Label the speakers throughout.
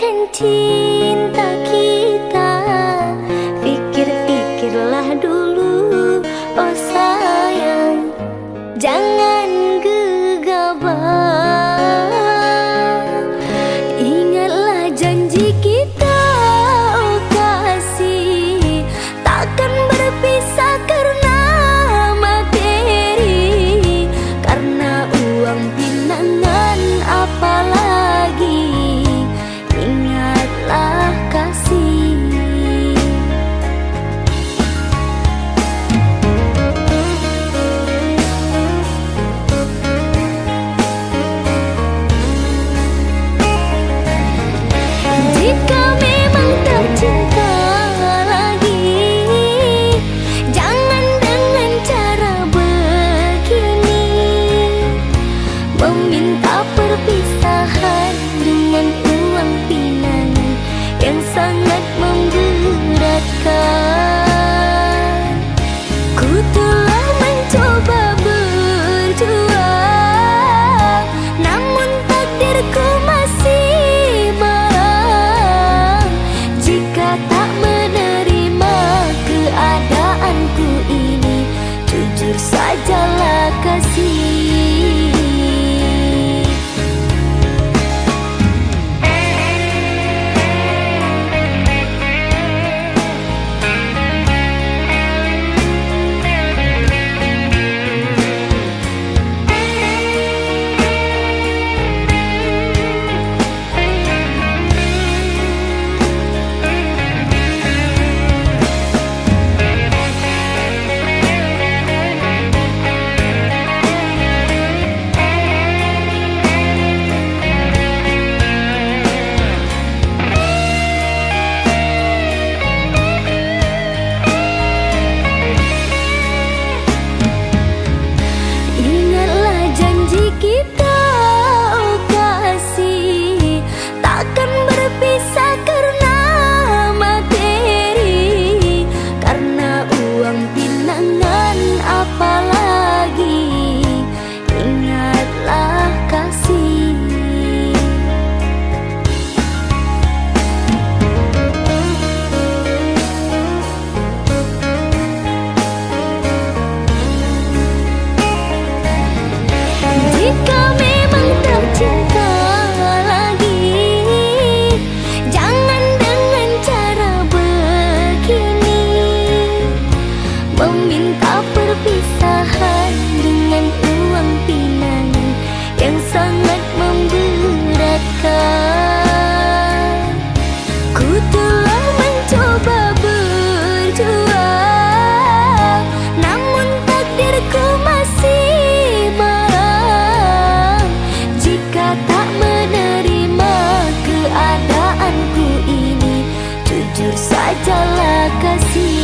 Speaker 1: dengan cinta kita. Pikir-pikirlah dulu, oh sayang, jangan gegabah. Ingatlah janji kita, oh kasih, takkan berpisah karena materi, karena uang pinangan apalagi. Ingatlah kasih. Jika memang tak cinta lagi, jangan dengan cara begini, meminta perpisahan dengan uang pinangan yang sangat memberatkan. Ku telah mencoba berjuang, namun takdirku masih malang. Jika tak menerima keadaanku ini, jujur sajalah kasih. Ingatlah janji kita, oh kasih, takkan berpisah karena materi, karena uang pinangan apalagi. Ingatlah kasih. Jika memang tak cinta lagi, jangan dengan cara begini, meminta perpisahan dengan uang pinangan yang sangat memberatkan. Ku telah mencoba berjuang, namun takdirku masih malang. Jika tak menerima keadaanku ini, jujur sajalah kasih.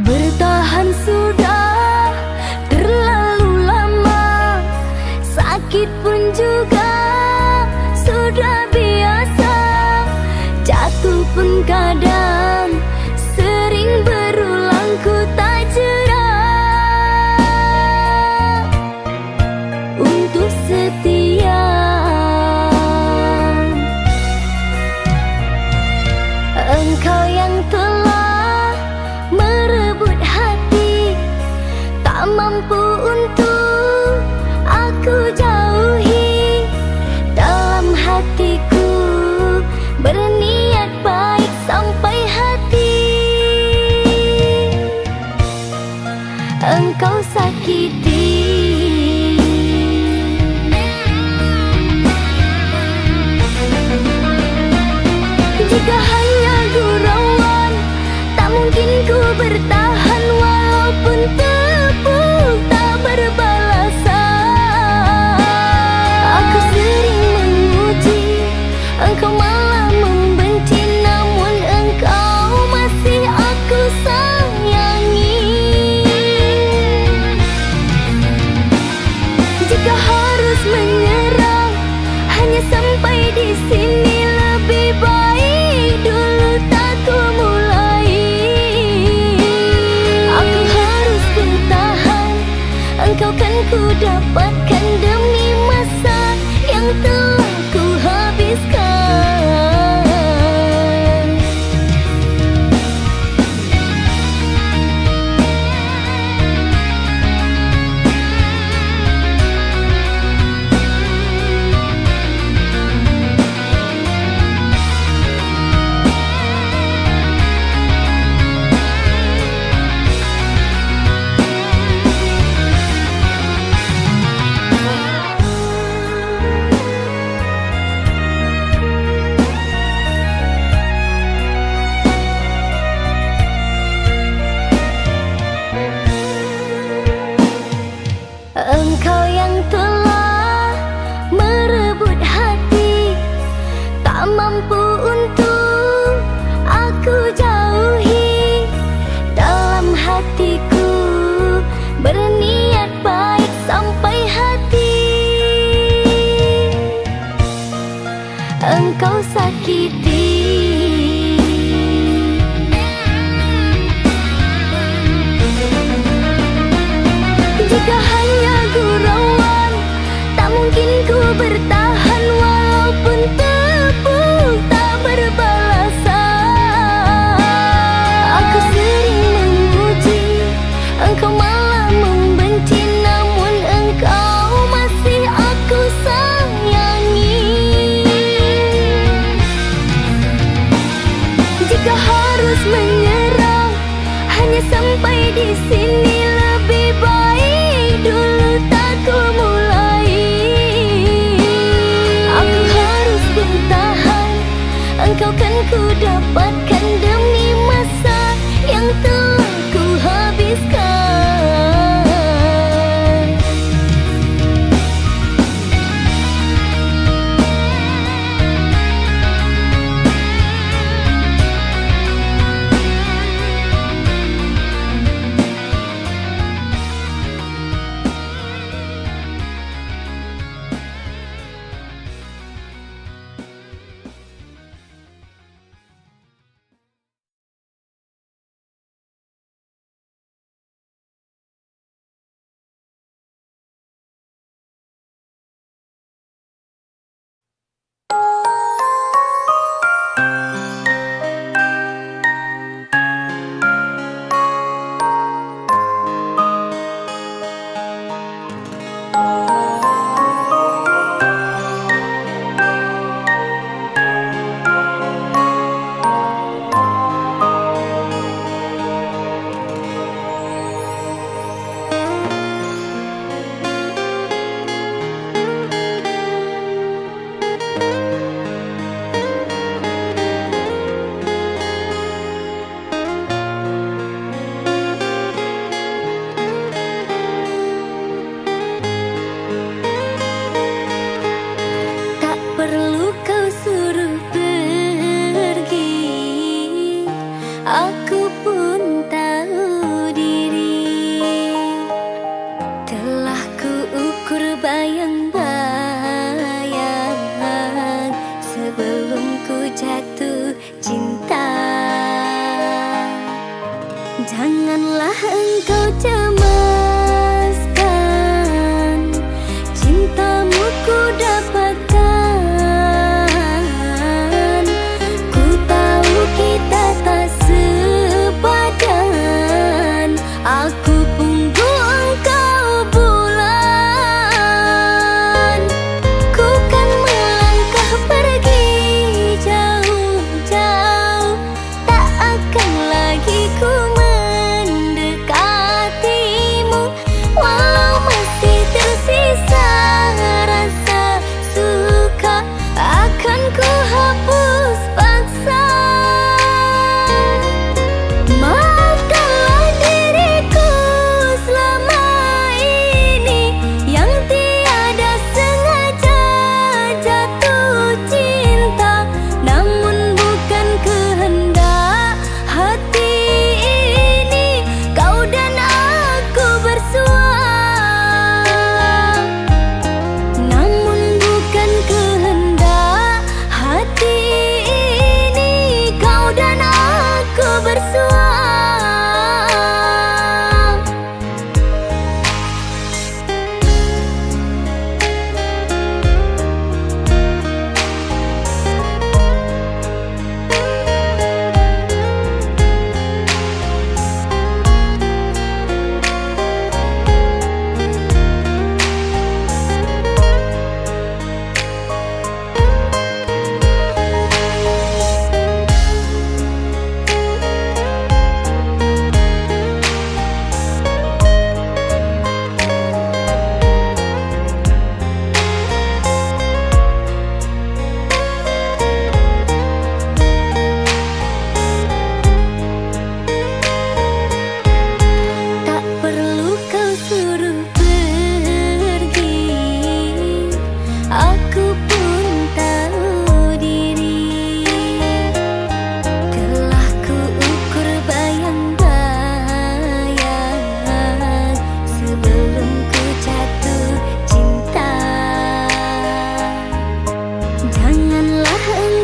Speaker 1: Bertahan sudah terlalu lama, sakit pun juga sudah biasa, jatuh pun kadang sering berulang, ku tak jerah untuk setia. Engkau yang telah merebut hati, tak harus menyerah, hanya sampai di sini. Lebih baik dulu tak ku mulai. Aku harus bertahan, engkau kan ku dapatkan demi masa yang telah ku habiskan. Engkau yang telah merebut hati, tak mampu untuk aku jauhi. Dalam hatiku berniat baik sampai hati engkau sakiti. Jika hanya gurauan, tak mungkin ku bertahan. Walaupun tepuk tak berbalasan, aku sering memuji, engkau malah membenci. Namun engkau masih aku sayangi. Jika harus menyerah, hanya sampai di sini. Lebih baik dulu tak ku mulai. Aku harus bertahan, engkau kan ku dapatkan demi masa yang telah ku habiskan.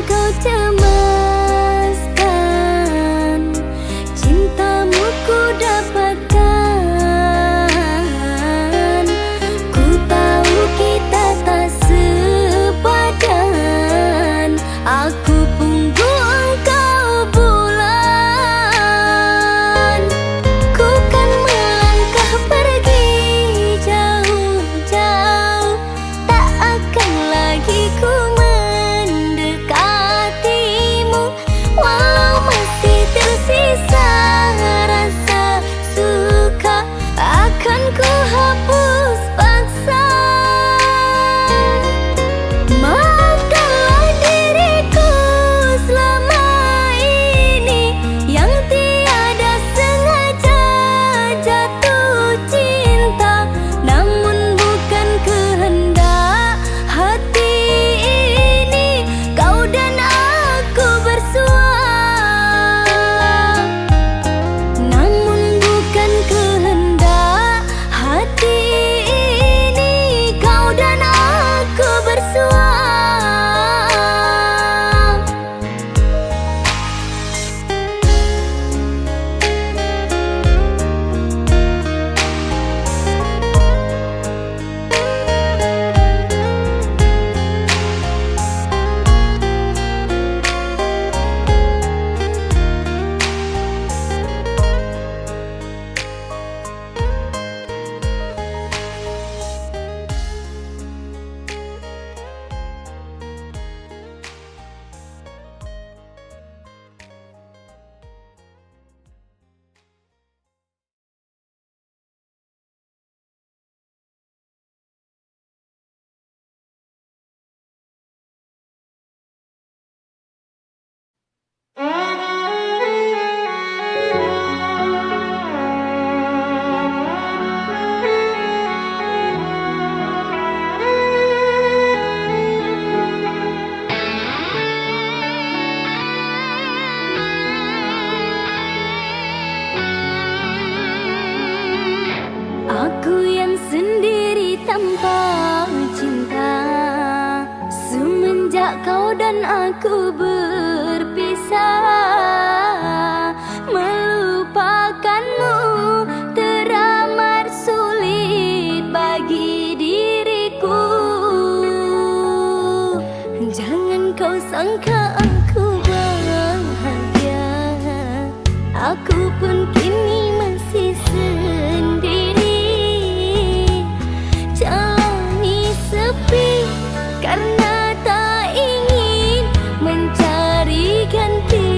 Speaker 1: kau cemaskan, cintamu ku dapatkan. Ku tahu kita tak sepadan, aku punggung kau bulan. Ku kan melangkah pergi jauh-jauh, tak akan lagi ku mendekatimu. Walau masih tersisa rasa suka, akan ku hapus paksa. Maafkanlah diriku selama ini yang tiada sengaja jatuh cinta, namun bukan kehendak hati ini kau dan aku bersua. Namun bukan kehendak hati ini kau dan aku bersua. Aku yang sendiri tanpa cinta, semenjak kau dan aku berpisah. Melupakanmu teramat sulit bagi diriku. Jangan kau sangka aku bahagia, aku pun kini masih sendiri. Jalani sepi karena tak ingin mencari ganti.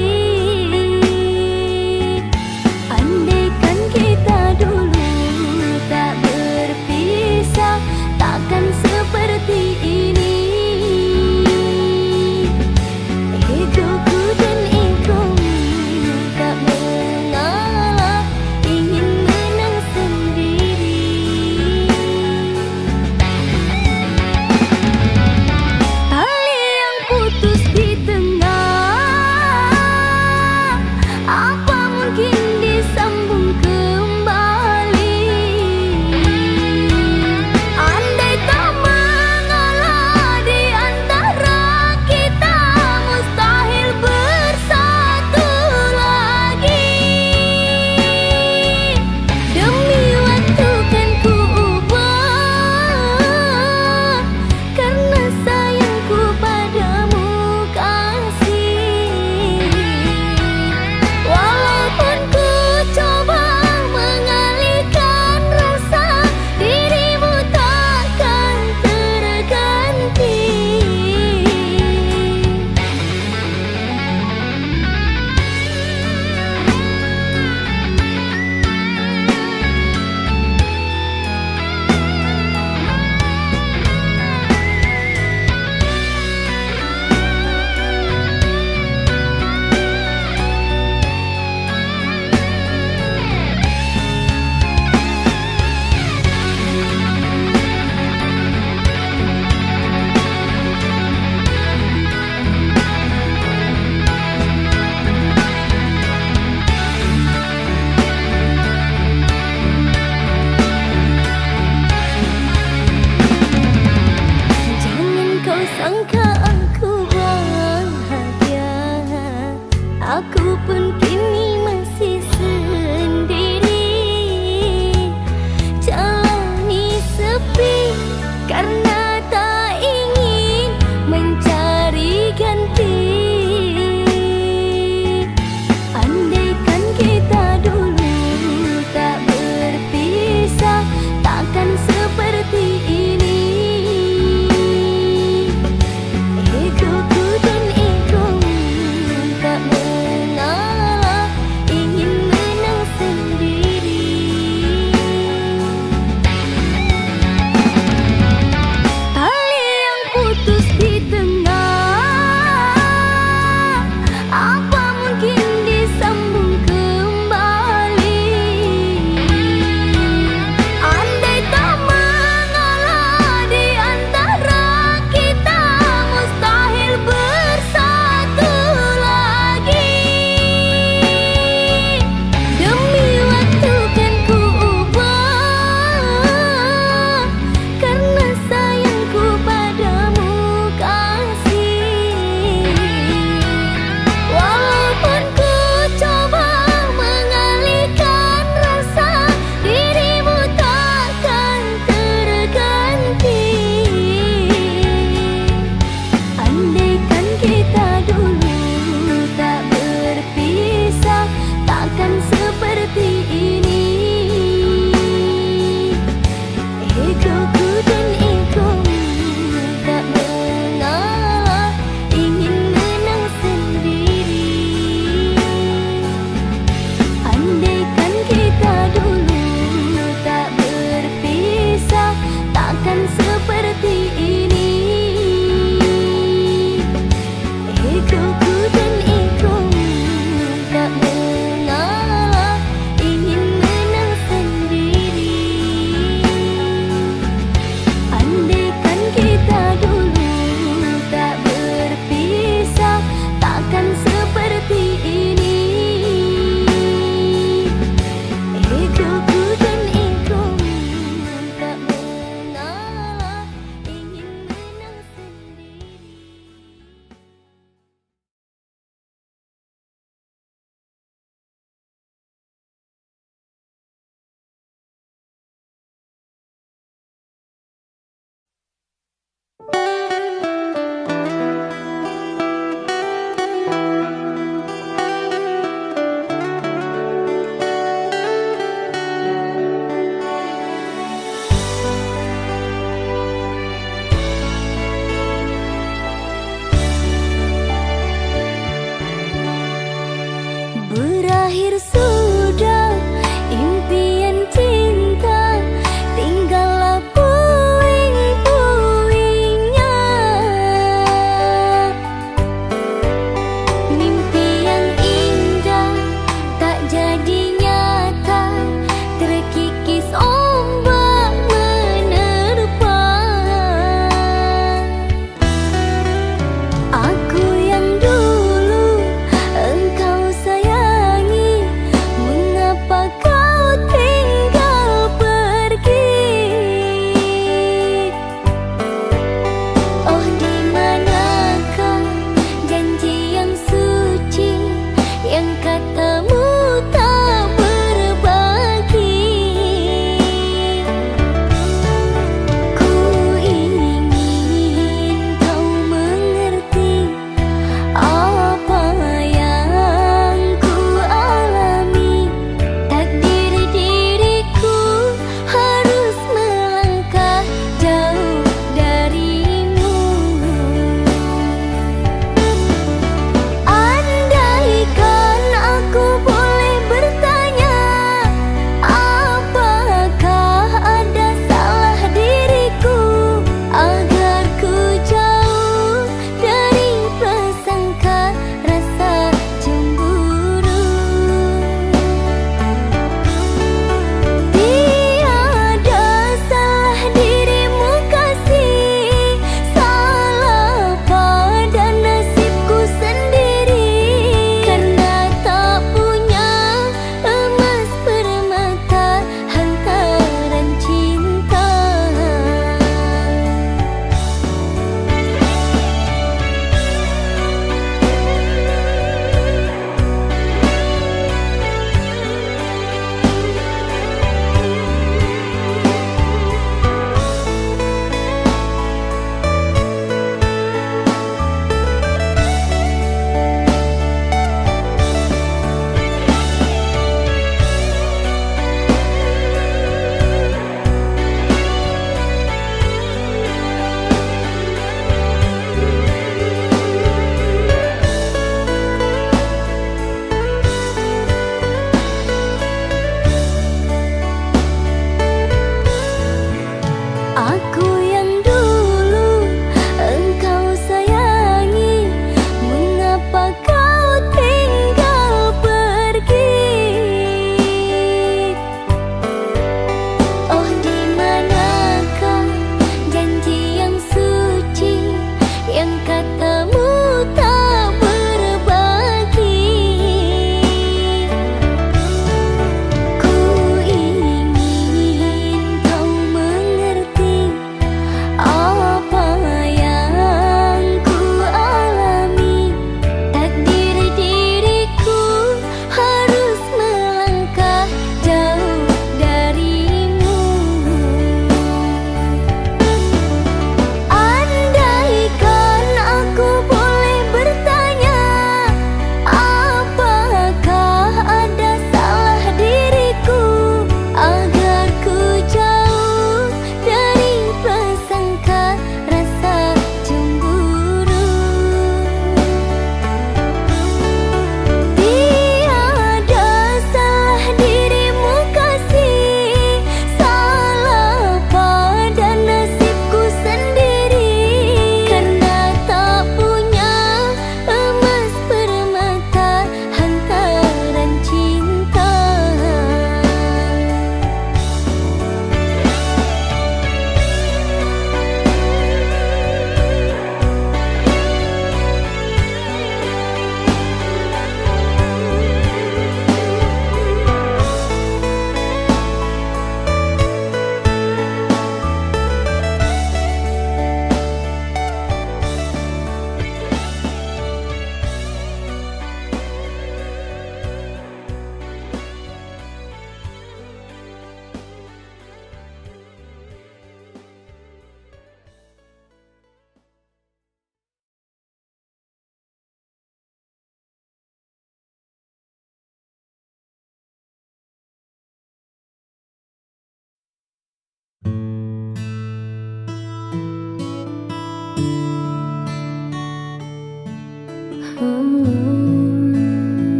Speaker 1: Andaikan kita dulu tak berpisah, takkan seperti ini. Egoku dan egomu tak mengalah.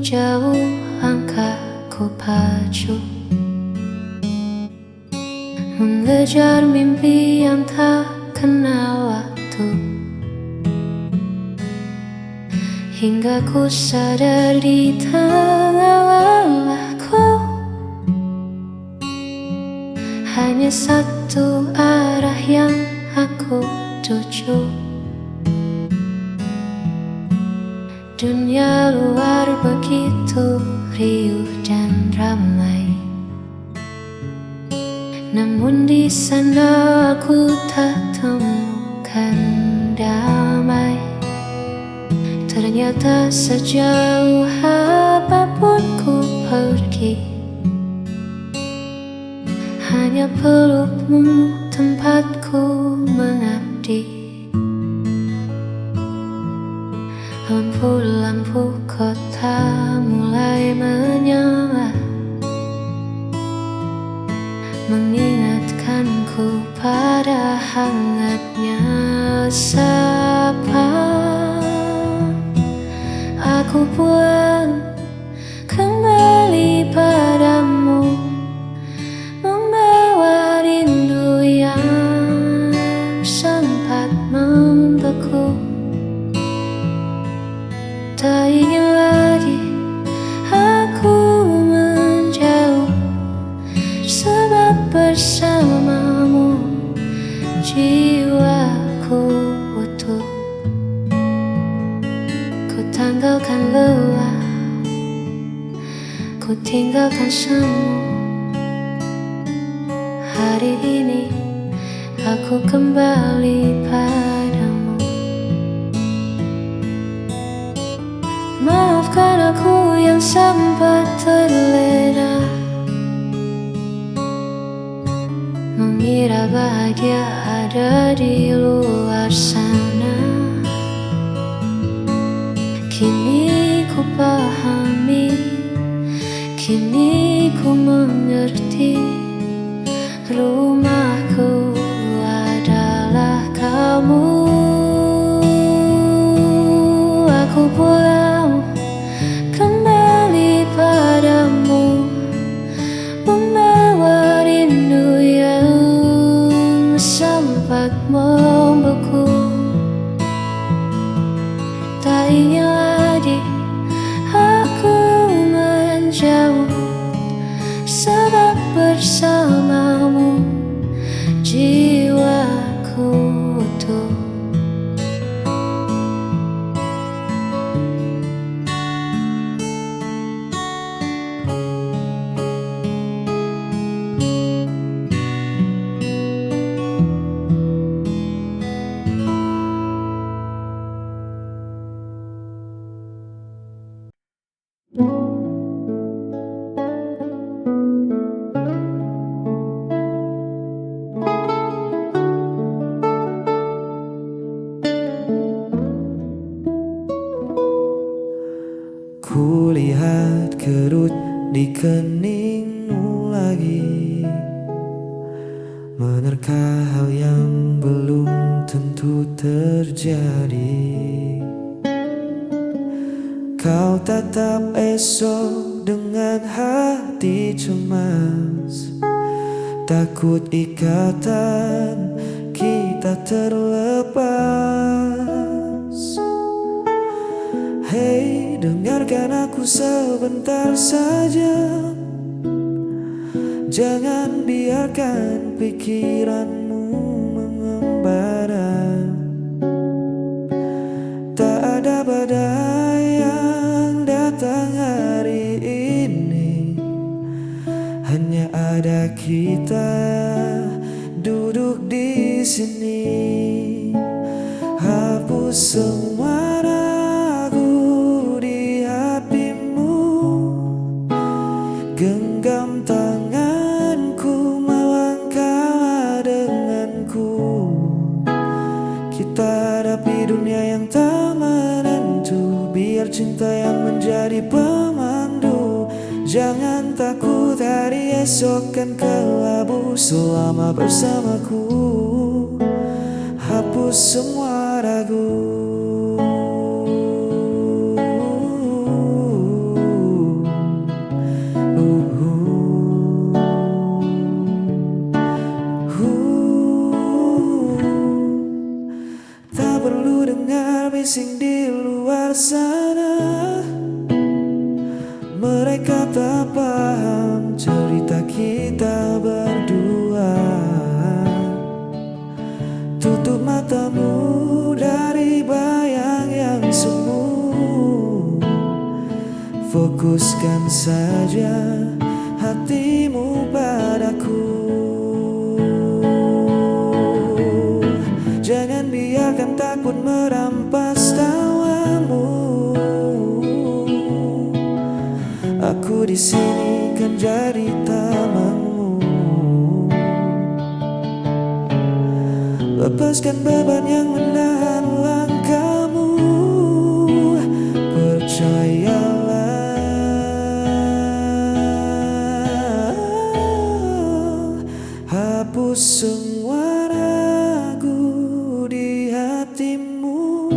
Speaker 1: jauh langkah ku pacu, mengejar mimpi yang tak kenal waktu, hingga ku sadar di tengah lelahku hanya satu arah yang aku tuju. Dunia luar begitu riuh dan ramai, namun di sana aku tak temukan damai. Ternyata sejauh apapun ku pergi, hanya pelukmu tempatku mengabdi. Lampu-lampu kota mulai menyala, mengingatkanku pada hangatnya sapa. Aku pulang kembali padamu, membawa rindu yang sempat membeku. Tak ingin lagi aku menjauh, sebab bersamamu jiwaku utuh. Ku tanggalkan lelah, ku tinggalkan semu. Hari ini aku kembali padamu. Maafkan aku yang sempat terlena, mengira bahagia ada di luar sana. Kini ku pahami, kini ku mengerti, rumahku adalah kamu. Aku pulang kembali padamu, membawa rindu yang sempat membeku. Tak ingin lagi aku menjauh, sebab bersamamu jiwaku utuh.
Speaker 2: Kulihat kerut di keningmu lagi, menerka hal yang belum tentu terjadi. Kau tatap esok dengan hati cemas, takut ikatan kita terlepas. Hei, dengarkan aku sebentar saja, jangan biarkan pikiranmu mengembara. Tak ada badai yang datang hari ini, hanya ada kita duduk di sini. Hapus semua ragu di hatimu, genggam tanganku, melangkah denganku. Kita hadapi dunia yang tak menentu, biar cinta yang menjadi pemandu. Jangan takut, hari esok kan kelabu selama bersamaku. Hapus semua ragu. cinta kita berdua. Tutup matamu dari bayang yang semu, fokuskan saja hatimu padaku. Jangan biarkan takut merampas tawamu. Aku di sini kan jadi tamanmu. Lepaskan beban yang menahan langkahmu. Percayalah, hapus semua ragu di hatimu.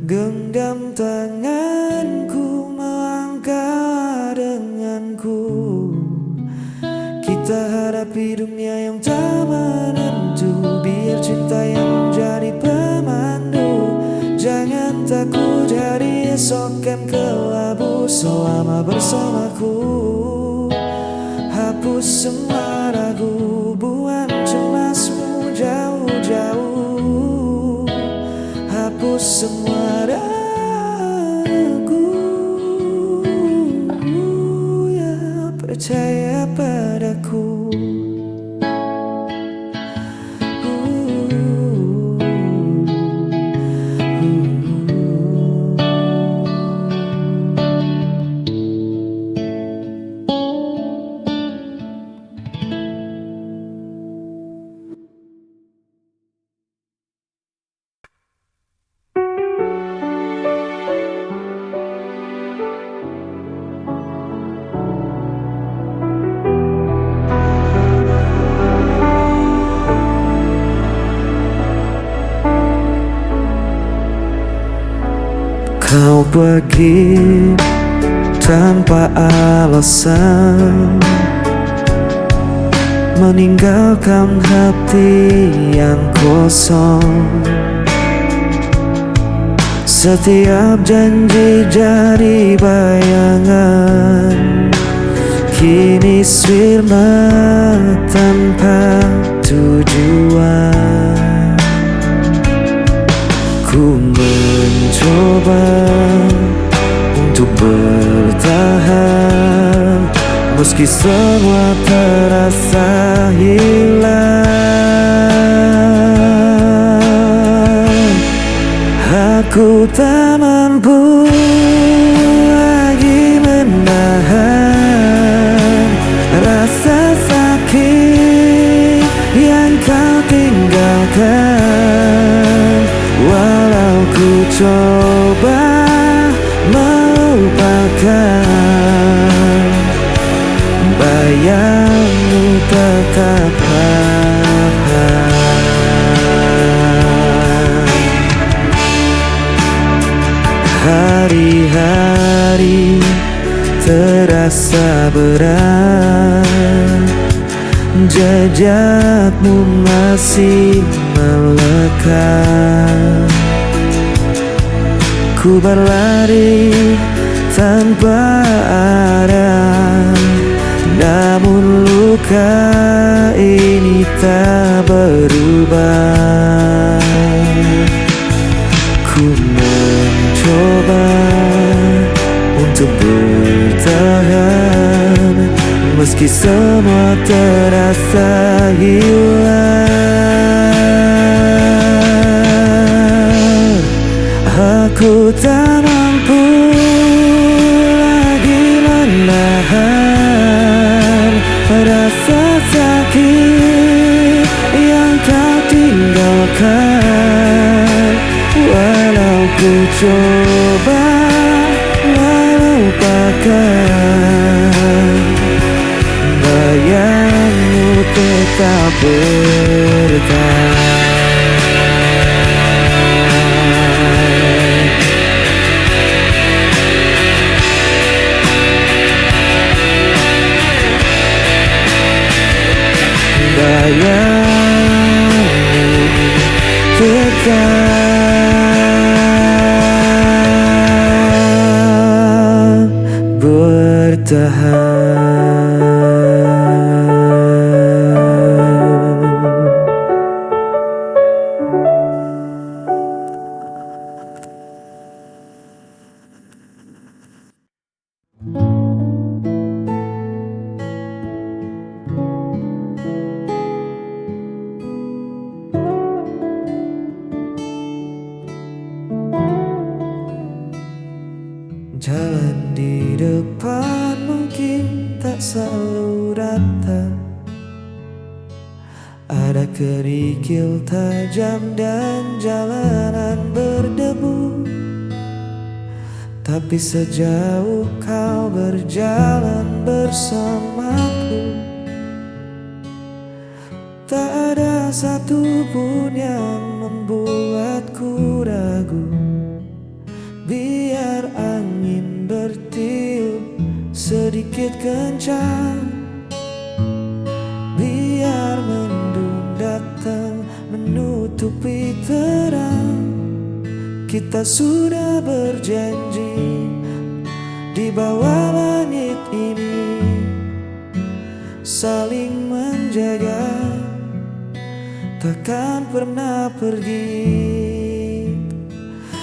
Speaker 2: Genggam tanganku, melangkah denganku. Kita hadapi dunia yang tak menentu. Biar cinta yang menjadi pemandu. Jangan takut, hari esok kan kelabu selama bersamaku. Hapus semua ragu, buang cemasmu jauh-jauh. Hapus semua ragu, ya percaya padaku. Kau pergi tanpa alasan, meninggalkan hati yang kosong. Setiap janji jadi bayangan, kini sirna tanpa tujuan. Ku mencoba untuk bertahan, meski semua terasa hilang. Aku tak mampu lagi menahan rasa sakit yang kau tinggalkan. Walau ku coba melupakan, bayangmu tetap ada. Hari-hari terasa berat, jejakmu masih melekat. Ku berlari tanpa arah, namun luka ini tak berubah. Ku mencoba untuk bertahan, meski semua terasa hilang. Aku tak mampu lagi menahan rasa sakit yang kau tinggalkan. Walau ku coba melupakan, bayangmu tetap bertahan. Bayangmu tetap bertahan. tak selalu rata. Ada kerikil tajam dan jalanan berdebu, tapi sejauh kau berjalan bersamaku, tak ada satupun yang membuatku ragu. Biar angin bertiup sedikit kencang, biar mendung datang menutupi terang, kita sudah berjanji di bawah langit ini saling menjaga, takkan pernah pergi.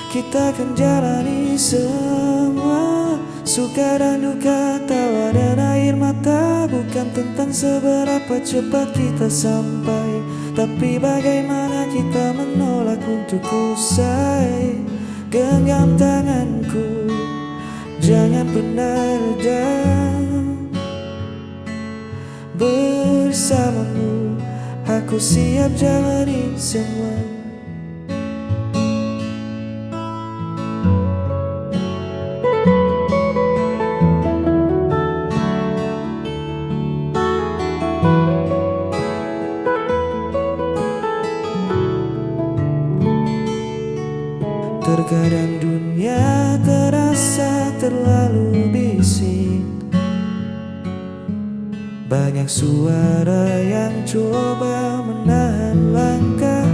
Speaker 2: Kita akan jalani semua, suka dan duka, tawa dan air mata. Bukan tentang seberapa cepat kita sampai, tapi bagaimana kita menolak untuk usai. Genggam tanganku, jangan pernah reda. Bersamamu, aku siap jalani semua. Terkadang dunia terasa terlalu bising, banyak suara yang coba menahan langkah.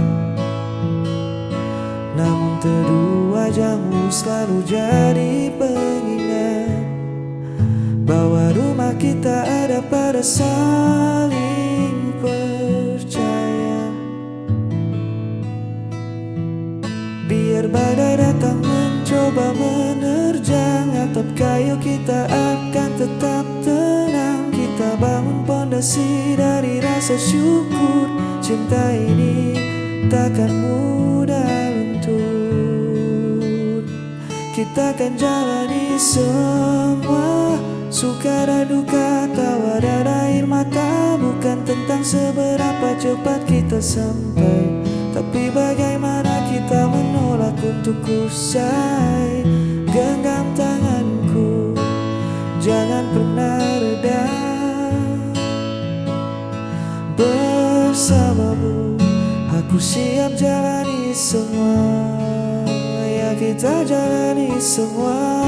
Speaker 2: Namun teduh wajahmu selalu jadi pengingat bahwa rumah kita ada pada saling percaya. Biar badai datang mencoba menerjang atap kayu, kita akan tetap tenang. Kita bangun pondasi dari rasa syukur, cinta ini takkan mudah luntur. Kita akan jalani semua, suka dan duka, tawa dan air mata. Bukan tentang seberapa cepat kita sampai, tapi bagaimana kita menolak untuk usai. Genggam tanganku, jangan pernah reda. Bersamamu, aku siap jalani semua. Ya kita jalani semua.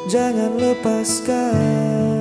Speaker 2: Jangan lepaskan.